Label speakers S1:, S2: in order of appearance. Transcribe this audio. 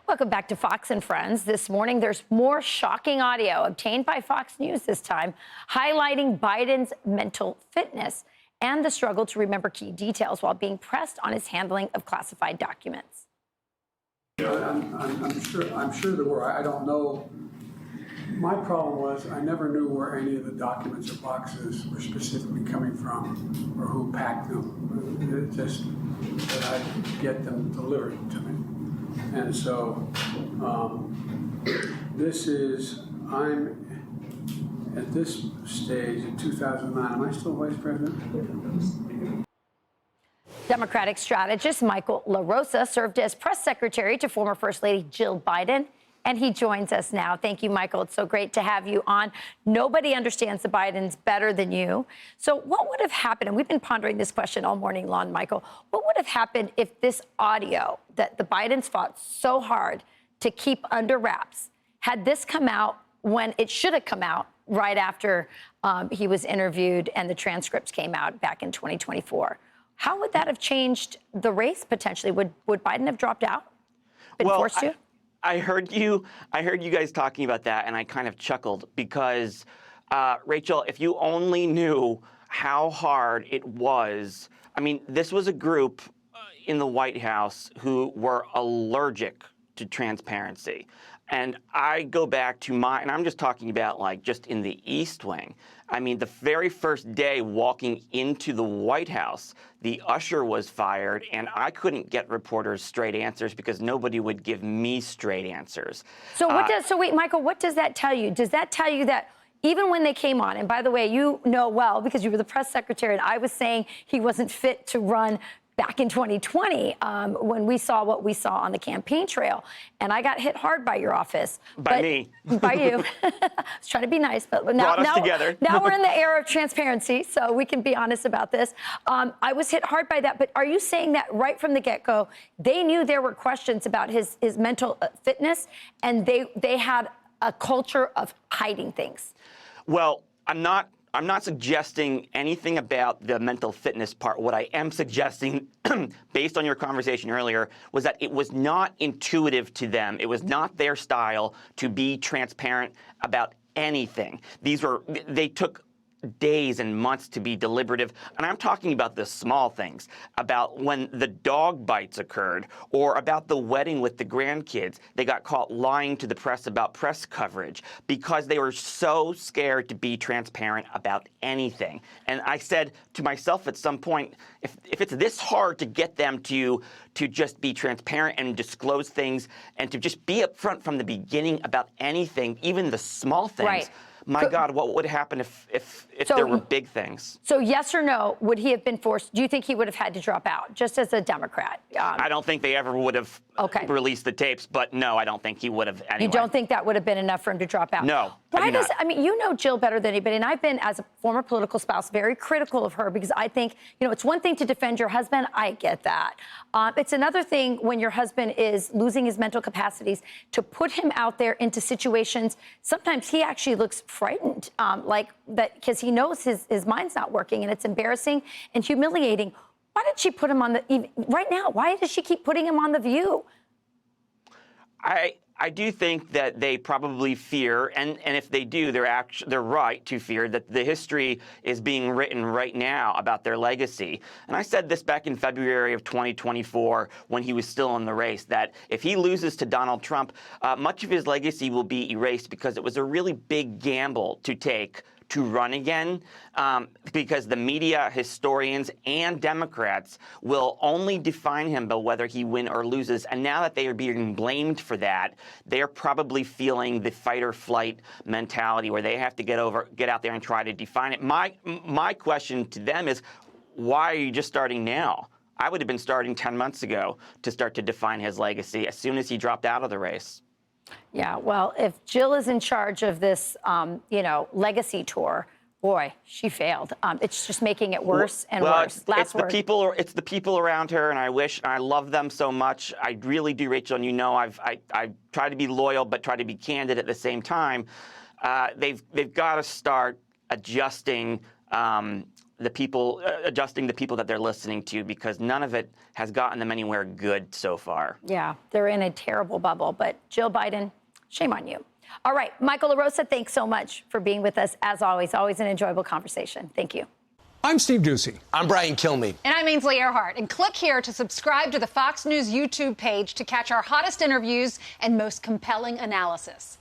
S1: Welcome back to Fox and Friends. This morning, there's more shocking audio obtained by Fox News this time, highlighting Biden's mental fitness and the struggle to remember key details while being pressed on his handling of classified documents.
S2: I'm sure there were. I don't know. My problem was I never knew where any of the documents or boxes were specifically coming from or who packed them. It just that I get them delivered to me. And so I'm at this stage in 2009. Am I still vice president?
S1: Democratic strategist Michael Larosa served as press secretary to former First Lady Jill Biden, and he joins us now. Thank you, Michael. It's so great to have you on. Nobody understands the Bidens better than you. So what would have happened, and we've been pondering this question all morning long, Michael, what would have happened if this audio that the Bidens fought so hard to keep under wraps, had this come out when it should have come out right after he was interviewed and the transcripts came out back in 2024? How would that have changed the race potentially? Would Biden have dropped out? Been forced to?
S3: I heard you guys talking about that, and I kind of chuckled because, Rachel, if you only knew how hard it was. I mean, this was a group in the White House who were allergic to transparency. And I go back to and I'm just talking about like just in the East Wing. I mean, the very first day walking into the White House, the usher was fired, and I couldn't get reporters straight answers because nobody would give me straight answers.
S1: So wait, Michael, what does that tell you? Does that tell you that even when they came on, and by the way, you know well because you were the press secretary, and I was saying he wasn't fit to run back in 2020, when we saw what we saw on the campaign trail, and I got hit hard by your office.
S3: By me.
S1: By you. I was trying to be nice, but now
S3: together.
S1: Now we're in the era of transparency, so we can be honest about this. I was hit hard by that, but are you saying that right from the get-go, they knew there were questions about his mental fitness, and they had a culture of hiding things?
S3: Well, I'm not suggesting anything about the mental fitness part. What I am suggesting, based on your conversation earlier, was that it was not intuitive to them. It was not their style to be transparent about anything. They took days and months to be deliberative. And I'm talking about the small things, about when the dog bites occurred or about the wedding with the grandkids. They got caught lying to the press about press coverage because they were so scared to be transparent about anything. And I said to myself at some point, if it's this hard to get them to just be transparent and disclose things and to just be upfront from the beginning about anything, even the small things,
S1: right.
S3: My God, what would happen if there were big things? So
S1: yes or no, would he have been forced? Do you think he would have had to drop out, just as a Democrat?
S3: I don't think they ever would have released the tapes, but no, I don't think he would have anyway.
S1: You don't think that would have been enough for him to drop out?
S3: No,
S1: I mean, you know Jill better than anybody, and I've been, as a former political spouse, very critical of her because I think, it's one thing to defend your husband. I get that. It's another thing when your husband is losing his mental capacities to put him out there into situations. Sometimes he actually looks frightened, like that, because he knows his mind's not working, and it's embarrassing and humiliating. Why did she put him on right now? Why does she keep putting him on The View?
S3: I do think that they probably fear, and if they do, they're right to fear that the history is being written right now about their legacy. And I said this back in February of 2024 when he was still in the race, that if he loses to Donald Trump, much of his legacy will be erased because it was a really big gamble to take to run again, because the media, historians, and Democrats will only define him by whether he wins or loses. And now that they are being blamed for that, they're probably feeling the fight or flight mentality where they have to get out there and try to define it. My question to them is, why are you just starting now? I would have been starting 10 months ago to start to define his legacy as soon as he dropped out of the race.
S1: Yeah, well, if Jill is in charge of this, legacy tour, boy, she failed. It's just making it worse and worse.
S3: It's the people around her, and I love them so much. I really do, Rachel. And I try to be loyal, but try to be candid at the same time. They've got to start adjusting the people, adjusting the people that they're listening to, because none of it has gotten them anywhere good so far.
S1: Yeah, they're in a terrible bubble. But Jill Biden, shame on you. All right, Michael Larosa, thanks so much for being with us, as always. Always an enjoyable conversation. Thank you.
S4: I'm Steve Doocy.
S5: I'm Brian Kilmeade.
S6: And I'm Ainsley Earhart. And click here to subscribe to the Fox News YouTube page to catch our hottest interviews and most compelling analysis.